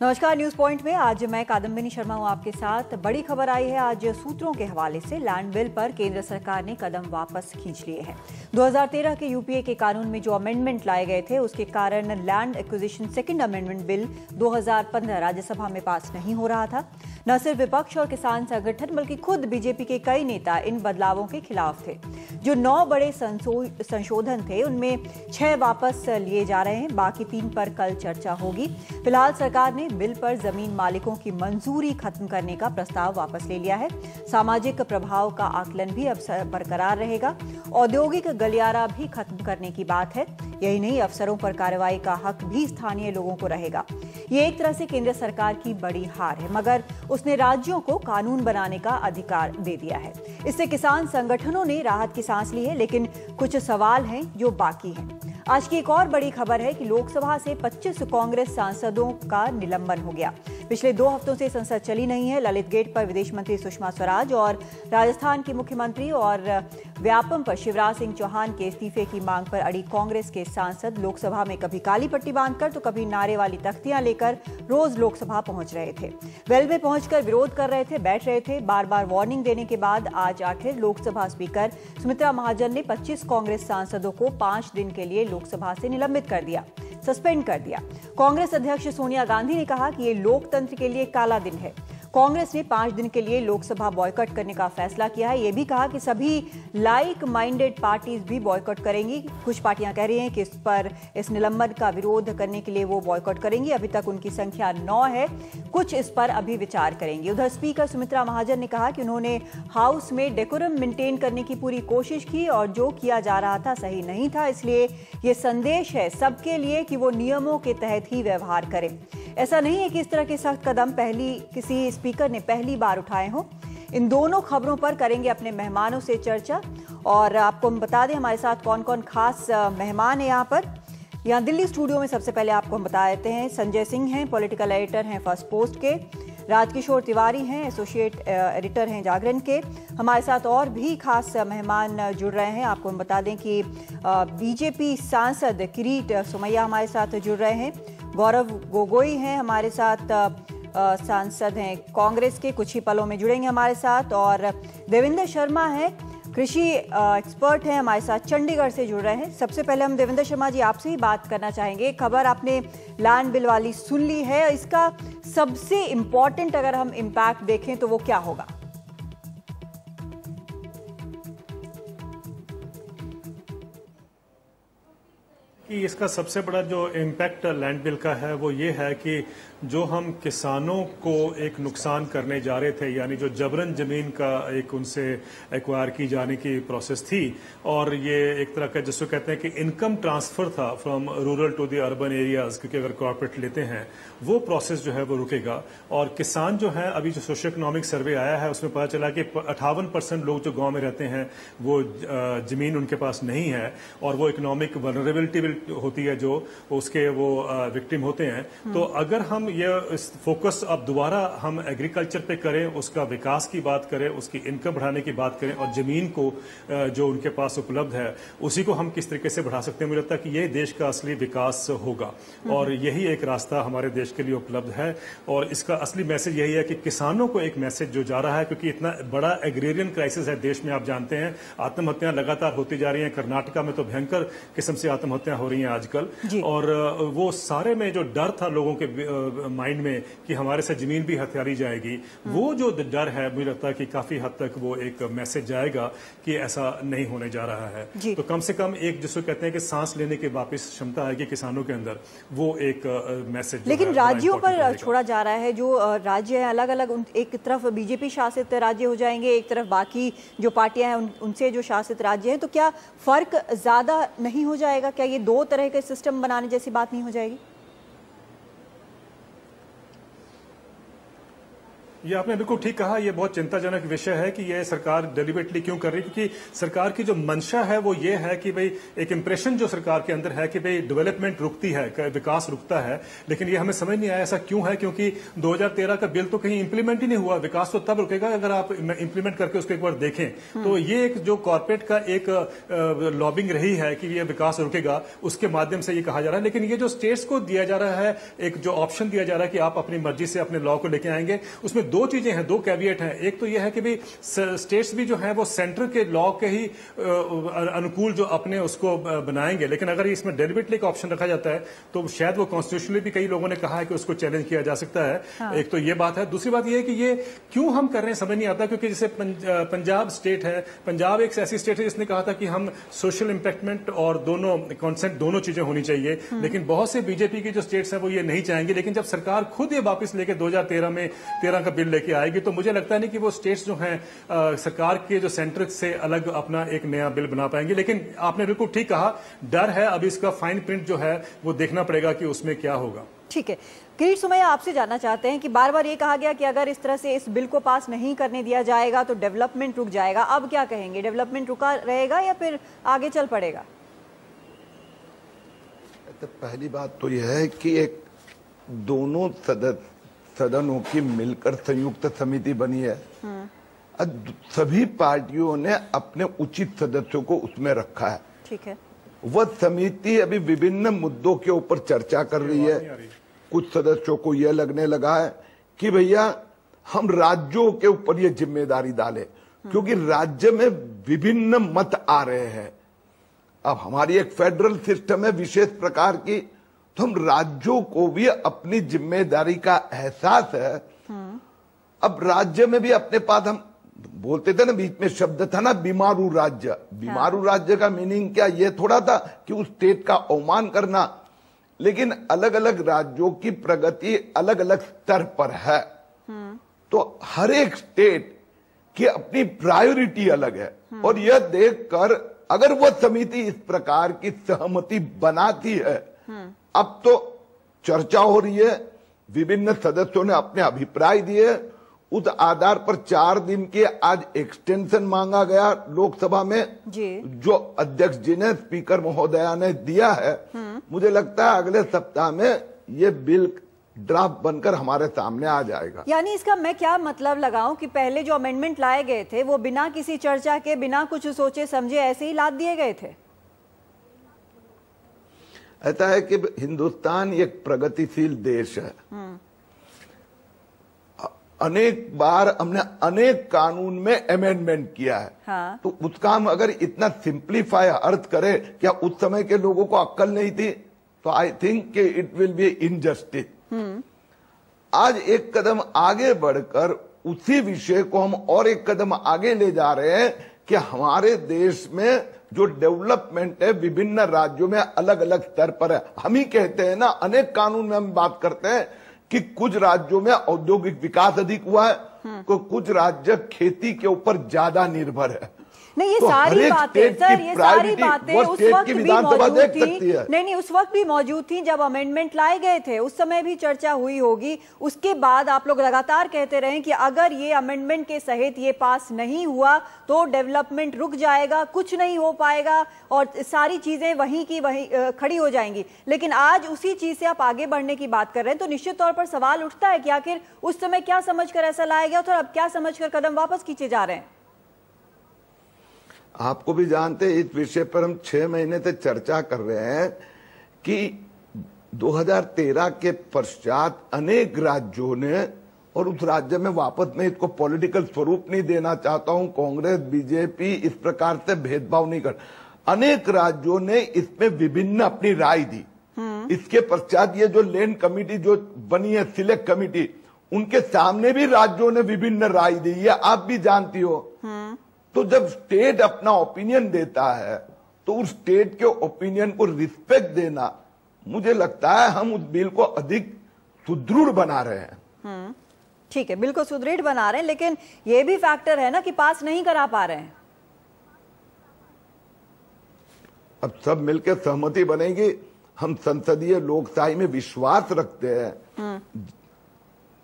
नमस्कार। News point में आज मैं कादम्बिनी शर्मा हूं आपके साथ। बड़ी खबर आई है आज सूत्रों के हवाले से। लैंड बिल पर केंद्र सरकार ने कदम वापस खींच लिए हैं। 2013 के यूपीए के कानून में जो अमेंडमेंट लाए गए थे उसके कारण land acquisition second amendment bill 2015 Rajya Sabha में पास नहीं हो रहा था। न सिर्फ विपक्ष और किसान संगठन बल्कि खुद बीजेपी के कई नेता इन बदलावों के खिलाफ थे। जो 9 बड़े संशोधन थे उनमें 6 वापस लिए जा रहे हैं, बाकी 3 पर कल चर्चा होगी। फिलहाल सरकार ने बिल पर जमीन मालिकों की मंजूरी खत्म करने का प्रस्ताव वापस ले लिया है। सामाजिक प्रभाव का आकलन भी अब बरकरार रहेगा। औद्योगिक गलियारा भी खत्म करने की बात है। यही नहीं, अफसरों पर कार्रवाई का हक भी स्थानीय लोगों को रहेगा। ये एक तरह से केंद्र सरकार की बड़ी हार है, मगर उसने राज्यों को कानून बनाने का अधिकार दे दिया है। इससे किसान संगठनों ने राहत की सांस ली है, लेकिन कुछ सवाल हैं जो बाकी हैं। आज की एक और बड़ी खबर है कि लोकसभा से 25 कांग्रेस सांसदों का निलंबन हो गया। पिछले 2 हफ्तों से संसद चली नहीं है। ललित गेट पर विदेश मंत्री सुषमा स्वराज और राजस्थान के मुख्यमंत्री और व्यापम पर शिवराज सिंह चौहान के इस्तीफे की मांग पर अड़ी कांग्रेस के सांसद लोकसभा में कभी काली पट्टी बांधकर तो कभी नारे वाली तख्तियां लेकर रोज लोकसभा पहुंच रहे थे। वेल में पहुंचकर विरोध कर रहे थे, बैठ रहे थे। बार बार वार्निंग देने के बाद आज आखिर लोकसभा स्पीकर सुमित्रा महाजन ने 25 कांग्रेस सांसदों को 5 दिन के लिए लोकसभा से निलंबित कर दिया, सस्पेंड कर दिया। कांग्रेस अध्यक्ष सोनिया गांधी ने कहा कि ये लोकतंत्र के लिए काला दिन है। कांग्रेस ने 5 दिन के लिए लोकसभा बॉयकॉट करने का फैसला किया है। यह भी कहा कि सभी लाइक माइंडेड पार्टीज भी बॉयकॉट करेंगी। कुछ पार्टियां कह रही हैं कि इस निलंबन का विरोध करने के लिए वो बॉयकॉट करेंगी। अभी तक उनकी संख्या 9 है। कुछ इस पर अभी विचार करेंगे। उधर स्पीकर सुमित्रा महाजन ने कहा कि उन्होंने हाउस में डेकोरम मेंटेन करने की पूरी कोशिश की और जो किया जा रहा था सही नहीं था। इसलिए ये संदेश है सबके लिए कि वो नियमों के तहत ही व्यवहार करें। ऐसा नहीं है कि इस तरह के सख्त कदम किसी स्पीकर ने पहली बार उठाए हों। इन दोनों खबरों पर करेंगे अपने मेहमानों से चर्चा। और आपको हम बता दें हमारे साथ कौन कौन खास मेहमान हैं यहाँ दिल्ली स्टूडियो में। सबसे पहले आपको हम बता देते हैं, संजय सिंह हैं, पॉलिटिकल एडिटर हैं फर्स्ट पोस्ट के। राजकिशोर तिवारी हैं, एसोसिएट एडिटर हैं जागरण के। हमारे साथ और भी खास मेहमान जुड़ रहे हैं। आपको हम बता दें कि बीजेपी सांसद किरीट सोमैया हमारे साथ जुड़ रहे हैं। गौरव गोगोई हैं हमारे साथ, सांसद हैं कांग्रेस के, कुछ ही पलों में जुड़ेंगे हमारे साथ। और देवेंद्र शर्मा हैं, कृषि एक्सपर्ट हैं, हमारे साथ चंडीगढ़ से जुड़ रहे हैं। सबसे पहले हम देवेंद्र शर्मा जी आपसे ही बात करना चाहेंगे। खबर आपने लैंड बिल वाली सुन ली है, इसका सबसे इंपॉर्टेंट अगर हम इम्पैक्ट देखें तो वो क्या होगा? कि इसका सबसे बड़ा जो इम्पैक्ट लैंड बिल का है वो ये है कि जो हम किसानों को एक नुकसान करने जा रहे थे, यानी जो जबरन जमीन का एक उनसे एक्वायर की जाने की प्रोसेस थी, और ये एक तरह का जिसको कहते हैं कि इनकम ट्रांसफर था from rural to the urban areas, क्योंकि अगर कॉर्पोरेट लेते हैं वो प्रोसेस जो है वो रुकेगा। और किसान जो है, अभी जो सोशियो इकोनॉमिक सर्वे आया है उसमें पता चला कि 58% लोग जो गांव में रहते हैं वो जमीन उनके पास नहीं है और वो इकोनॉमिक वल्नरेबिलिटी होती है जो उसके वो विक्टिम होते हैं। तो अगर हम ये इस फोकस अब दोबारा हम एग्रीकल्चर पे करें, उसका विकास की बात करें, उसकी इनकम बढ़ाने की बात करें और जमीन को जो उनके पास उपलब्ध है उसी को हम किस तरीके से बढ़ा सकते हैं, मुझे लगता है कि ये देश का असली विकास होगा और यही एक रास्ता हमारे देश के लिए उपलब्ध है। और इसका असली मैसेज यही है कि किसानों को एक मैसेज जो जा रहा है, क्योंकि इतना बड़ा एग्रेरियन क्राइसिस है देश में, आप जानते हैं आत्महत्याएं लगातार होती जा रही हैं। कर्नाटका में तो भयंकर किस्म से आत्महत्याएं हो रही हैं आजकल। और वो सारे में जो डर था लोगों के माइंड में कि हमारे से जमीन भी हथियारी जाएगी, वो जो डर है मुझे लगता है कि काफी हद तक वो एक मैसेज जाएगा कि ऐसा नहीं होने जा रहा है। तो कम से कम एक जिसको कहते हैं कि सांस लेने की वापस क्षमता आएगी किसानों के अंदर, वो एक मैसेज। लेकिन राज्यों पर छोड़ा जा रहा है, जो राज्य है अलग अलग, एक तरफ बीजेपी शासित राज्य हो जाएंगे, एक तरफ बाकी जो पार्टियां हैं उनसे जो शासित राज्य हैं, तो क्या फर्क ज्यादा नहीं हो जाएगा? क्या ये 2 तरह के सिस्टम बनाने जैसी बात नहीं हो जाएगी? ये आपने बिल्कुल ठीक कहा। ये बहुत चिंताजनक विषय है कि ये सरकार डेलिबरेटली क्यों कर रही है, क्योंकि सरकार की जो मंशा है वो ये है कि भाई एक इंप्रेशन जो सरकार के अंदर है कि भाई डेवलपमेंट रुकती है, विकास रुकता है। लेकिन ये हमें समझ नहीं आया ऐसा क्यों है, क्योंकि 2013 का बिल तो कहीं इंप्लीमेंट ही नहीं हुआ। विकास तो तब रुकेगा अगर आप इंप्लीमेंट करके उसको एक बार देखें। तो ये एक जो कॉर्पोरेट का एक लॉबिंग रही है कि ये विकास रुकेगा, उसके माध्यम से ये कहा जा रहा है। लेकिन ये जो स्टेट्स को दिया जा रहा है, एक जो ऑप्शन दिया जा रहा है कि आप अपनी मर्जी से अपने लॉ को लेके आएंगे, उसमें दो चीजें हैं, दो कैविएट हैं। एक तो यह है कि भाई स्टेट्स भी जो है वो सेंटर के लॉ के ही अनुकूल जो अपने उसको बनाएंगे। लेकिन अगर इसमें डेलिबरेटली एक ऑप्शन रखा जाता है तो शायद वो कॉन्स्टिट्यूशनली भी कई लोगों ने कहा है कि उसको चैलेंज किया जा सकता है। हाँ। एक तो ये बात है। दूसरी बात ये है कि ये क्यों हम कर रहे हैं समझ नहीं आता, क्योंकि जैसे पंजाब स्टेट है, पंजाब एक ऐसी स्टेट है जिसने कहा था कि हम सोशल इंपैक्टमेंट और दोनों कॉन्सेंट दोनों चीजें होनी चाहिए। लेकिन बहुत से बीजेपी की जो स्टेट्स हैं वो ये नहीं चाहेंगे। लेकिन जब सरकार खुद ये वापस लेके 2013 का बिल लेके आएगी तो मुझे लगता नहीं कि वो स्टेट्स जो हैं सरकार के जो सेंटर से अलग अपना एक नया बिल बना पाएंगे। लेकिन आपने बिल्कुल ठीक कहा, डर है। अभी इसका फाइन प्रिंट जो है वो देखना पड़ेगा कि उसमें क्या होगा। ठीक है, किरीट सुमैया आपसे जानना चाहते हैं कि बार बार ये कहा गया कि अगर इस तरह से इस बिल को पास नहीं करने दिया जाएगा तो डेवलपमेंट रुक जाएगा। अब क्या कहेंगे, डेवलपमेंट रुका रहेगा या फिर आगे चल पड़ेगा? तो पहली बात तो यह है कि एक दोनों सदनों की मिलकर संयुक्त समिति बनी है। सभी पार्टियों ने अपने उचित सदस्यों को उसमें रखा है। ठीक है। वह समिति अभी विभिन्न मुद्दों के ऊपर चर्चा कर रही है। कुछ सदस्यों को यह लगने लगा है कि भैया हम राज्यों के ऊपर यह जिम्मेदारी डालें, क्योंकि राज्य में विभिन्न मत आ रहे हैं। अब हमारी एक फेडरल सिस्टम है विशेष प्रकार की, तो हम राज्यों को भी अपनी जिम्मेदारी का एहसास है। अब राज्य में भी अपने पास, हम बोलते थे ना, बीच में शब्द था ना बीमारू राज्य। बीमारू राज्य का मीनिंग क्या, ये थोड़ा था कि उस स्टेट का अवमान करना। लेकिन अलग अलग राज्यों की प्रगति अलग अलग स्तर पर है, तो हर एक स्टेट की अपनी प्रायोरिटी अलग है। और यह देखकर अगर वह समिति इस प्रकार की सहमति बनाती है, अब तो चर्चा हो रही है, विभिन्न सदस्यों ने अपने अभिप्राय दिए, उस आधार पर 4 दिन के आज एक्सटेंशन मांगा गया लोकसभा में जी। जो अध्यक्ष जी ने, स्पीकर महोदया ने दिया है। मुझे लगता है अगले सप्ताह में ये बिल ड्राफ्ट बनकर हमारे सामने आ जाएगा। यानी इसका मैं क्या मतलब लगाऊं कि पहले जो अमेंडमेंट लाए गए थे वो बिना किसी चर्चा के, बिना कुछ सोचे समझे ऐसे ही लाद दिए गए थे? ऐसा है कि हिंदुस्तान एक प्रगतिशील देश है। अनेक बार हमने अनेक कानून में अमेंडमेंट किया है। हाँ। तो उसका हम अगर इतना सिंप्लीफाई अर्थ करें, क्या उस समय के लोगों को अक्ल नहीं थी? तो आई थिंक कि इट विल बी इनजस्टिस। आज एक कदम आगे बढ़कर उसी विषय को हम और एक कदम आगे ले जा रहे हैं कि हमारे देश में जो डेवलपमेंट है विभिन्न राज्यों में अलग अलग स्तर पर है। हम ही कहते हैं ना, अनेक कानून में हम बात करते हैं कि कुछ राज्यों में औद्योगिक विकास अधिक हुआ है, तो कुछ राज्य खेती के ऊपर ज्यादा निर्भर है। नहीं, ये तो सारी बातें सर, ये सारी बातें उस वक्त भी मौजूद थी। नहीं, उस वक्त भी मौजूद थी जब अमेंडमेंट लाए गए थे, उस समय भी चर्चा हुई होगी। उसके बाद आप लोग लगातार कहते रहे कि अगर ये अमेंडमेंट के सहित ये पास नहीं हुआ तो डेवलपमेंट रुक जाएगा, कुछ नहीं हो पाएगा और सारी चीजें वहीं की वहीं खड़ी हो जाएंगी। लेकिन आज उसी चीज से आप आगे बढ़ने की बात कर रहे हैं, तो निश्चित तौर पर सवाल उठता है कि आखिर उस समय क्या समझकर ऐसा लाया गया था और अब क्या समझकर कदम वापस खींचे जा रहे हैं? आपको भी जानते हैं, इस विषय पर हम 6 महीने से चर्चा कर रहे हैं कि 2013 के पश्चात अनेक राज्यों ने, और उस राज्य में वापस मैं इसको पॉलिटिकल स्वरूप नहीं देना चाहता हूं, कांग्रेस बीजेपी इस प्रकार से भेदभाव नहीं कर, अनेक राज्यों ने इसमें विभिन्न अपनी राय दी। इसके पश्चात ये जो लैंड कमिटी जो बनी है, सिलेक्ट कमिटी, उनके सामने भी राज्यों ने विभिन्न राय दी, ये आप भी जानती हो। तो जब स्टेट अपना ओपिनियन देता है तो उस स्टेट के ओपिनियन को रिस्पेक्ट देना, मुझे लगता है हम उस बिल को अधिक सुदृढ़ बना रहे हैं। ठीक है, बिल्कुल सुदृढ़ बना रहे हैं, लेकिन ये भी फैक्टर है ना कि पास नहीं करा पा रहे हैं। अब सब मिलकर सहमति बनेगी। हम संसदीय लोकशाही में विश्वास रखते हैं।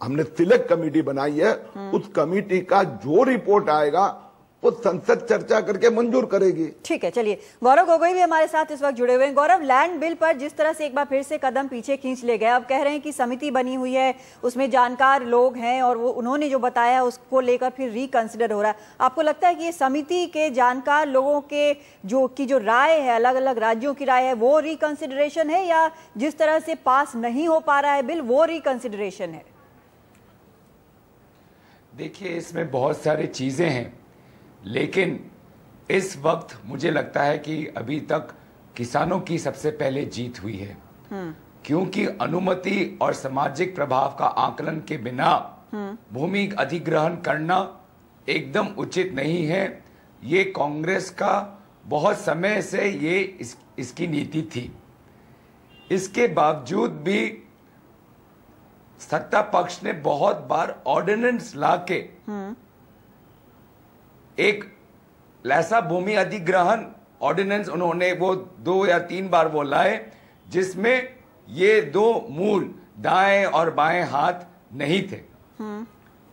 हमने सिलेक्ट कमेटी बनाई है, उस कमेटी का जो रिपोर्ट आएगा वो संसद चर्चा करके मंजूर करेगी। ठीक है, चलिए गौरव गोगोई भी हमारे साथ इस वक्त जुड़े हुए हैं। गौरव, लैंड बिल पर जिस तरह से एक बार फिर से कदम पीछे खींच ले गए, अब कह रहे हैं कि समिति बनी हुई है, उसमें जानकार लोग हैं और वो उन्होंने जो बताया उसको लेकर फिर रिकंसिडर हो रहा है। आपको लगता है कि ये समिति के जानकार लोगों के जो राय है, अलग अलग राज्यों की राय है, वो रिकंसिडरेशन है या जिस तरह से पास नहीं हो पा रहा है बिल वो रिकंसिडरेशन है? देखिए, इसमें बहुत सारी चीजें हैं, लेकिन इस वक्त मुझे लगता है कि अभी तक किसानों की सबसे पहले जीत हुई है, क्योंकि अनुमति और सामाजिक प्रभाव का आकलन के बिना भूमि अधिग्रहण करना एकदम उचित नहीं है। ये कांग्रेस का बहुत समय से इसकी नीति थी। इसके बावजूद भी सत्ता पक्ष ने बहुत बार ऑर्डिनेंस लाके एक ऐसा भूमि अधिग्रहण ऑर्डिनेंस उन्होंने वो 2 या 3 बार वो लाए जिसमें ये 2 मूल दाएं और बाएं हाथ नहीं थे।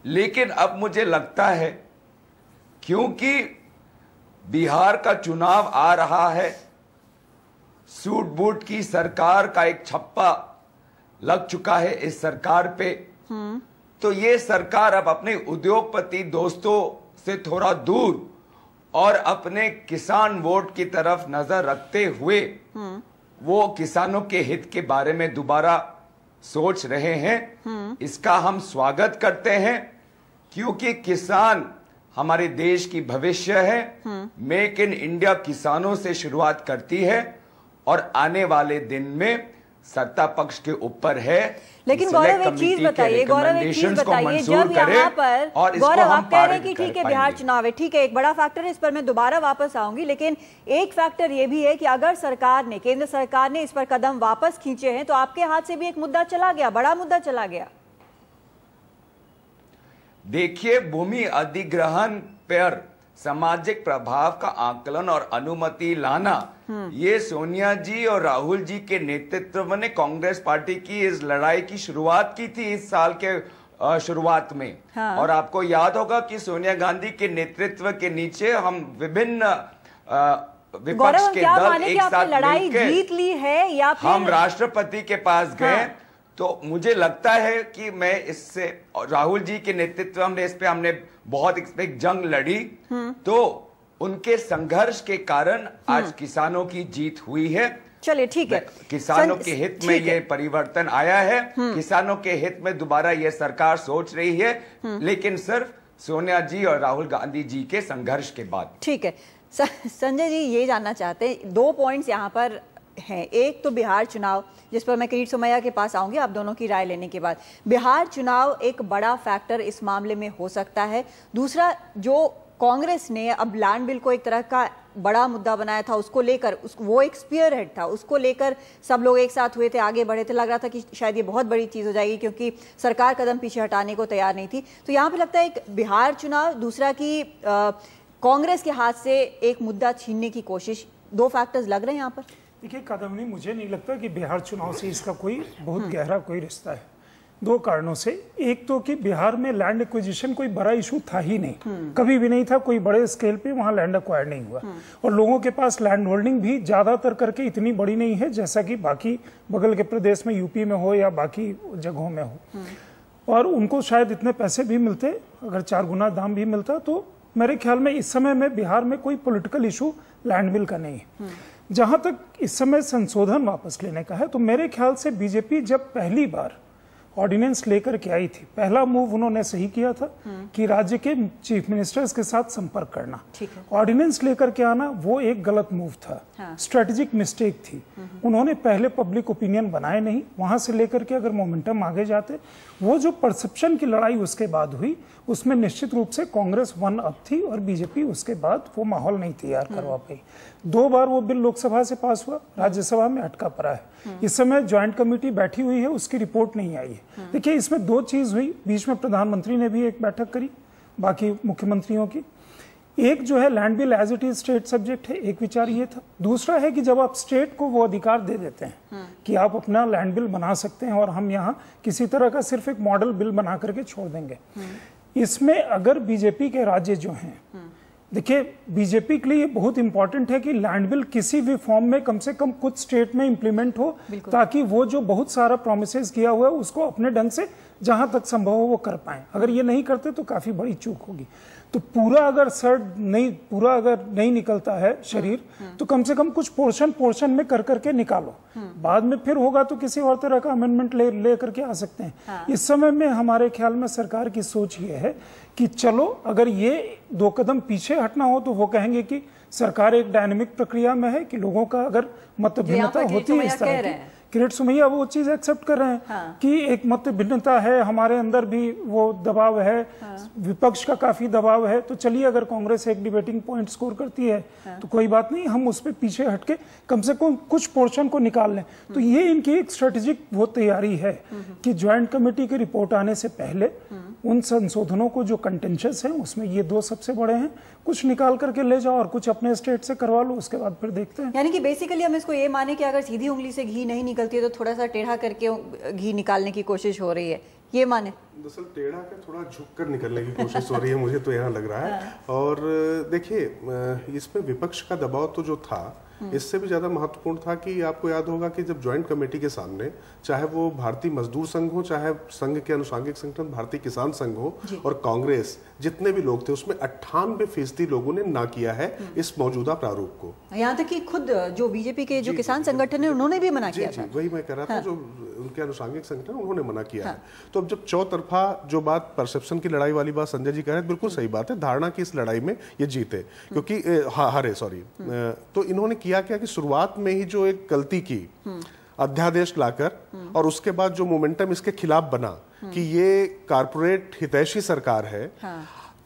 लेकिन अब मुझे लगता है क्योंकि बिहार का चुनाव आ रहा है, सूट बूट की सरकार का एक छप्पा लग चुका है इस सरकार पे, तो ये सरकार अब अपने उद्योगपति दोस्तों से थोड़ा दूर और अपने किसान वोट की तरफ नजर रखते हुए वो किसानों के हित के बारे में दोबारा सोच रहे हैं। इसका हम स्वागत करते हैं क्योंकि किसान हमारे देश की भविष्य है। मेक इन इंडिया किसानों से शुरुआत करती है और आने वाले दिन में सत्ता पक्ष के ऊपर है। लेकिन गौरव एक चीज बताइए, जब यहाँ पर गौरव आप कह रहे हैं कि ठीक है बिहार चुनाव है, ठीक है, एक बड़ा फैक्टर है, इस पर मैं दोबारा वापस आऊंगी, लेकिन एक फैक्टर ये भी है कि अगर केंद्र सरकार ने इस पर कदम वापस खींचे हैं तो आपके हाथ से भी एक मुद्दा चला गया, बड़ा मुद्दा चला गया। देखिए, भूमि अधिग्रहण पर सामाजिक प्रभाव का आकलन और अनुमति लाना, ये सोनिया जी और राहुल जी के नेतृत्व में कांग्रेस पार्टी की इस लड़ाई की शुरुआत की थी इस साल के शुरुआत में। हाँ। और आपको याद होगा कि सोनिया गांधी के नेतृत्व के नीचे हम विभिन्न विपक्ष के दल एक साथ लड़ाई जीत ली है या फिर हम राष्ट्रपति के पास गए। हाँ। तो मुझे लगता है कि मैं इससे राहुल जी के नेतृत्व में हमने बहुत एक जंग लड़ी, तो उनके संघर्ष के कारण आज किसानों की जीत हुई है। चलिए ठीक है, किसानों के हित में ये परिवर्तन आया है, किसानों के हित में दोबारा ये सरकार सोच रही है, लेकिन सिर्फ सोनिया जी और राहुल गांधी जी के संघर्ष के बाद। ठीक है संजय जी, ये जानना चाहते हैं, 2 पॉइंट्स यहाँ पर हैं। एक तो बिहार चुनाव, जिस पर मैं किरीट सोमैया के पास आऊंगी आप दोनों की राय लेने के बाद। बिहार चुनाव एक बड़ा फैक्टर इस मामले में हो सकता है। दूसरा, जो कांग्रेस ने अब लैंड बिल को एक तरह का बड़ा मुद्दा बनाया था, उसको लेकर वो एक स्पीयर हेड था, उसको लेकर सब लोग एक साथ हुए थे, आगे बढ़े थे, लग रहा था कि शायद ये बहुत बड़ी चीज हो जाएगी क्योंकि सरकार कदम पीछे हटाने को तैयार नहीं थी। तो यहाँ पे लगता है एक बिहार चुनाव, दूसरा की कांग्रेस के हाथ से एक मुद्दा छीनने की कोशिश, 2 फैक्टर्स लग रहे हैं यहाँ पर। देखिए कदम, मुझे नहीं लगता कि बिहार चुनाव से इसका कोई बहुत गहरा कोई रिश्ता है, 2 कारणों से। एक तो कि बिहार में लैंड एक्विजिशन कोई बड़ा इशू था ही नहीं, कभी भी नहीं था, कोई बड़े स्केल पे वहां लैंड एक्वायर नहीं हुआ, और लोगों के पास लैंड होल्डिंग भी ज्यादातर करके इतनी बड़ी नहीं है जैसा कि बाकी बगल के प्रदेश में, यूपी में हो या बाकी जगहों में हो। और उनको शायद इतने पैसे भी मिलते, अगर 4 गुना दाम भी मिलता, तो मेरे ख्याल में इस समय में बिहार में कोई पॉलिटिकल इशू लैंड बिल का नहीं है। जहां तक इस समय संशोधन वापस लेने का है, तो मेरे ख्याल से बीजेपी जब पहली बार ऑर्डिनेंस लेकर के आई थी, पहला मूव उन्होंने सही किया था कि राज्य के चीफ मिनिस्टर्स के साथ संपर्क करना। ऑर्डिनेंस लेकर के आना वो एक गलत मूव था, स्ट्रेटेजिक मिस्टेक थी। उन्होंने पहले पब्लिक ओपिनियन बनाए नहीं, वहां से लेकर के अगर मोमेंटम आगे जाते, वो जो परसेप्शन की लड़ाई उसके बाद हुई, उसमें निश्चित रूप से कांग्रेस 1 अप थी और बीजेपी उसके बाद वो माहौल नहीं तैयार करवा पाई। 2 बार वो बिल लोकसभा से पास हुआ, राज्यसभा में अटका पड़ा है। इस समय ज्वाइंट कमेटी बैठी हुई है, उसकी रिपोर्ट नहीं आई है। देखिए इसमें 2 चीज हुई, बीच में प्रधानमंत्री ने भी एक बैठक करी बाकी मुख्यमंत्रियों की। एक जो है land bill as it is state subject है, एक विचार ये था। दूसरा है कि जब आप स्टेट को वो अधिकार दे देते हैं कि आप अपना लैंड बिल बना सकते हैं और हम यहाँ किसी तरह का सिर्फ एक मॉडल बिल बना करके छोड़ देंगे, इसमें अगर बीजेपी के राज्य जो हैं, देखिए बीजेपी के लिए ये बहुत इंपॉर्टेंट है कि लैंड बिल किसी भी फॉर्म में कम से कम कुछ स्टेट में इंप्लीमेंट हो, ताकि वो जो बहुत सारा प्रोमिसेस किया हुआ है उसको अपने ढंग से जहां तक संभव हो वो कर पाए। अगर ये नहीं करते तो काफी बड़ी चूक होगी। तो पूरा अगर नहीं निकलता है शरीर, तो कम से कम कुछ पोर्शन में कर करके निकालो, बाद में फिर होगा तो किसी और तरह का अमेंडमेंट ले करके आ सकते हैं। इस समय में हमारे ख्याल में सरकार की सोच ये है कि चलो अगर ये 2 कदम पीछे हटना हो तो वो कहेंगे कि सरकार एक डायनेमिक प्रक्रिया में है कि लोगों का अगर मत भिन्नता होती है इस तरह की, किरीट सुमैया वो चीज एक्सेप्ट कर रहे हैं कि एक मत भिन्नता है, हमारे अंदर भी वो दबाव है, विपक्ष का काफी दबाव है, तो चलिए अगर कांग्रेस एक डिबेटिंग पॉइंट स्कोर करती है तो कोई बात नहीं, हम उस पर पीछे हटके कम से कम कुछ पोर्शन को निकाल लें। तो ये इनकी एक स्ट्रेटेजिक वो तैयारी है कि ज्वाइंट कमेटी की रिपोर्ट आने से पहले उन संशोधनों को जो कंटेंशियस है उसमें ये 2 सबसे बड़े हैं, कुछ निकाल करके ले जाओ और कुछ अपने स्टेट से करवा लो, उसके बाद फिर देखते हैं। यानी कि बेसिकली हम इसको ये माने कि अगर सीधी उंगली से घी नहीं निकलती है तो थोड़ा सा टेढ़ा करके घी निकालने की कोशिश हो रही है, ये माने? दरअसल टेढ़ा का थोड़ा झुक कर निकलने की कोशिश हो रही है, मुझे तो यहाँ लग रहा है। और देखिए इसमें विपक्ष का दबाव तो जो था, इससे भी ज्यादा महत्वपूर्ण था कि आपको याद होगा कि जब ज्वाइंट कमेटी के सामने, चाहे वो भारतीय मजदूर संघ हो, चाहे संघ के अनुषंगिक संगठन भारतीय किसान संघ हो और कांग्रेस, जितने भी लोग थे उसमें 98% लोगों ने ना किया है इस मौजूदा प्रारूप को। यहाँ तक कि खुद जो बीजेपी के जो किसान संगठन है उन्होंने भी मना किया था। वही मैं कह रहा था, जो उनके अनुषंगिक संगठन उन्होंने मना किया है। तो अब जब चौतरफा जो बात परसेप्शन की लड़ाई वाली बात संजय जी कह रहे हैं, बिल्कुल सही बात है, धारणा की इस लड़ाई में ये जीते, क्योंकि हारे सॉरी। तो इन्होंने किया क्या कि शुरुआत में ही जो एक गलती की अध्यादेश लाकर, और उसके बाद जो मोमेंटम इसके खिलाफ बना कि ये कारपोरेट हितैषी सरकार है,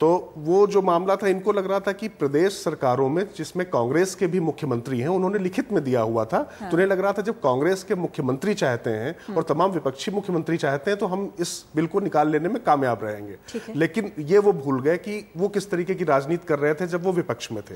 तो वो जो मामला था, इनको लग रहा था कि प्रदेश सरकारों में जिसमें कांग्रेस के भी मुख्यमंत्री हैं, उन्होंने लिखित में दिया हुआ था, तो उन्हें लग रहा था जब कांग्रेस के मुख्यमंत्री चाहते हैं और तमाम विपक्षी मुख्यमंत्री चाहते हैं तो हम इस बिल को निकाल लेने में कामयाब रहेंगे। लेकिन ये वो भूल गए कि वो किस तरीके की राजनीति कर रहे थे जब वो विपक्ष में थे।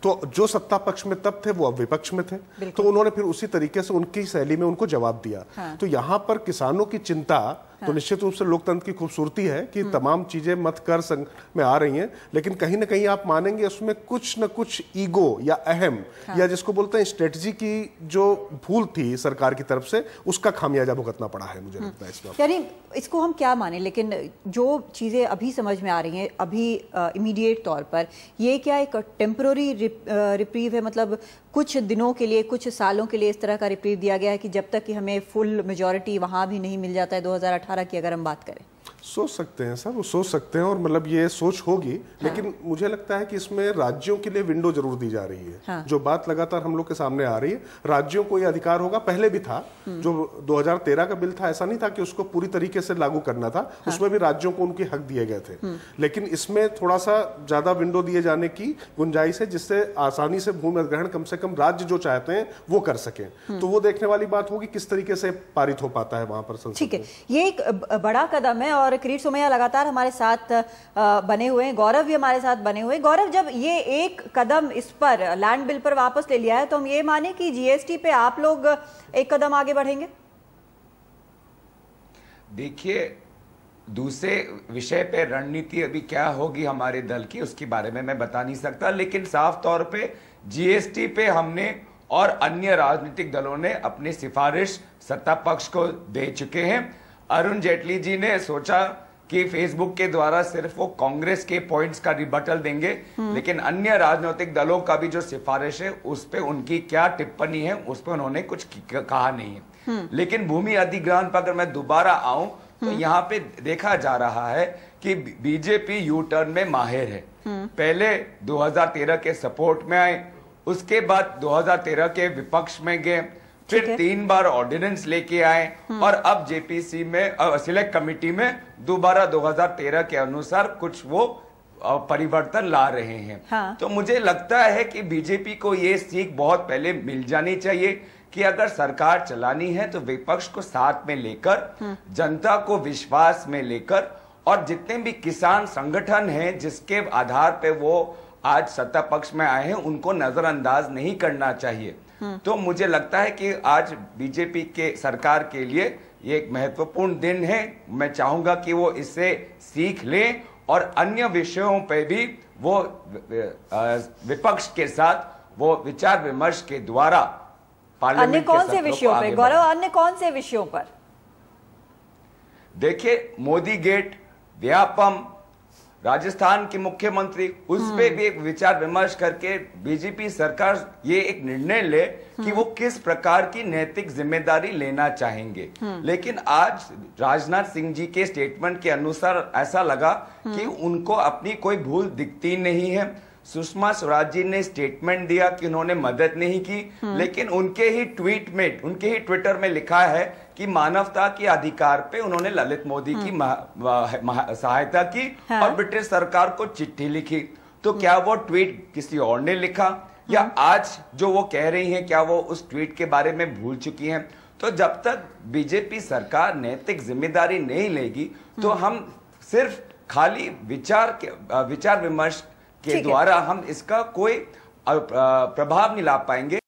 तो जो सत्ता पक्ष में तब थे वो अब विपक्ष में थे, तो उन्होंने फिर उसी तरीके से उनकी शैली में उनको जवाब दिया। तो यहाँ पर किसानों की चिंता तो निश्चित रूप से लोकतंत्र की खूबसूरती है कि तमाम चीजें मत कर संग में आ रही हैं, लेकिन कहीं ना कहीं आप मानेंगे उसमें कुछ न कुछ ईगो या अहम या जिसको बोलते हैं स्ट्रेटजी की जो भूल थी सरकार की तरफ से, उसका खामियाजा भुगतना पड़ा है, मुझे लगता है इस बात। यानी इसको हम क्या माने, लेकिन जो चीजें अभी समझ में आ रही हैं अभी इमीडिएट तौर पर, ये क्या एक टेम्पररी रिप्रीव है, मतलब कुछ दिनों के लिए, कुछ सालों के लिए इस तरह का रिप्रीव दिया गया है कि जब तक कि हमें फुल मेजॉरिटी वहां भी नहीं मिल जाता है 2018 की अगर हम बात करें? सोच सकते हैं सर, वो सोच सकते हैं, और मतलब ये सोच होगी, लेकिन मुझे लगता है कि इसमें राज्यों के लिए विंडो जरूर दी जा रही है। जो बात लगातार हम लोग के सामने आ रही है, राज्यों को ये अधिकार होगा, पहले भी था, जो 2013 का बिल था ऐसा नहीं था कि उसको पूरी तरीके से लागू करना था, उसमें भी राज्यों को उनके हक दिए गए थे, लेकिन इसमें थोड़ा सा ज्यादा विंडो दिए जाने की गुंजाइश है, जिससे आसानी से भूमि अधिग्रहण कम से कम राज्य जो चाहते हैं वो कर सके। तो वो देखने वाली बात होगी किस तरीके से पारित हो पाता है वहां पर संसद। ठीक है, ये एक बड़ा कदम है और किरीट सुमैया लगातार हमारे साथ बने हुए हैं, गौरव भी हमारे साथ बने हुए हैं। गौरव, जब ये एक कदम इस पर लैंड बिल पर वापस ले लिया है तो हम ये माने कि जीएसटी पे आप लोग एक कदम आगे बढ़ेंगे? देखिए, दूसरे विषय पे रणनीति अभी क्या होगी हमारे दल की, उसके बारे में मैं बता नहीं सकता, लेकिन साफ तौर पे जीएसटी पे हमने और अन्य राजनीतिक दलों ने अपनी सिफारिश सत्ता पक्ष को दे चुके हैं। अरुण जेटली जी ने सोचा कि फेसबुक के द्वारा सिर्फ वो कांग्रेस के पॉइंट्स का रिबटल देंगे, लेकिन अन्य राजनीतिक दलों का भी जो सिफारिश है उस पे उनकी क्या टिप्पणी है उस पे उन्होंने कुछ कहा नहीं है। लेकिन भूमि अधिग्रहण पर अगर मैं दोबारा आऊं तो यहाँ पे देखा जा रहा है कि बीजेपी यू टर्न में माहिर है। पहले 2013 के सपोर्ट में आए, उसके बाद 2013 के विपक्ष में गए, फिर 3 बार ऑर्डिनेंस लेके आए और अब जेपीसी में सिलेक्ट कमेटी में दोबारा 2013 के अनुसार कुछ वो परिवर्तन ला रहे हैं। तो मुझे लगता है कि बीजेपी को ये सीख बहुत पहले मिल जानी चाहिए कि अगर सरकार चलानी है तो विपक्ष को साथ में लेकर, जनता को विश्वास में लेकर, और जितने भी किसान संगठन हैं जिसके आधार पे वो आज सत्ता पक्ष में आए हैं उनको नजरअंदाज नहीं करना चाहिए। तो मुझे लगता है कि आज बीजेपी के सरकार के लिए ये एक महत्वपूर्ण दिन है। मैं चाहूंगा कि वो इससे सीख लें और अन्य विषयों पे भी वो विपक्ष के साथ वो विचार विमर्श के द्वारा अन्य कौन से विषयों पर गौरव, अन्य कौन से विषयों पर? देखिए, मोदी गेट, व्यापम, राजस्थान के मुख्यमंत्री, उस पे भी एक विचार विमर्श करके बीजेपी सरकार ये एक निर्णय ले कि वो किस प्रकार की नैतिक जिम्मेदारी लेना चाहेंगे। लेकिन आज राजनाथ सिंह जी के स्टेटमेंट के अनुसार ऐसा लगा कि उनको अपनी कोई भूल दिखती नहीं है। सुषमा स्वराज जी ने स्टेटमेंट दिया कि उन्होंने मदद नहीं की, लेकिन उनके ही ट्विटर में लिखा है कि मानवता के अधिकार पे उन्होंने ललित मोदी की सहायता की और ब्रिटिश सरकार को चिट्ठी लिखी। तो क्या वो ट्वीट किसी और ने लिखा या आज जो वो कह रही हैं क्या वो उस ट्वीट के बारे में भूल चुकी हैं? तो जब तक बीजेपी सरकार नैतिक जिम्मेदारी नहीं लेगी तो हम सिर्फ खाली विचार विमर्श के द्वारा हम इसका कोई प्रभाव नहीं ला पाएंगे।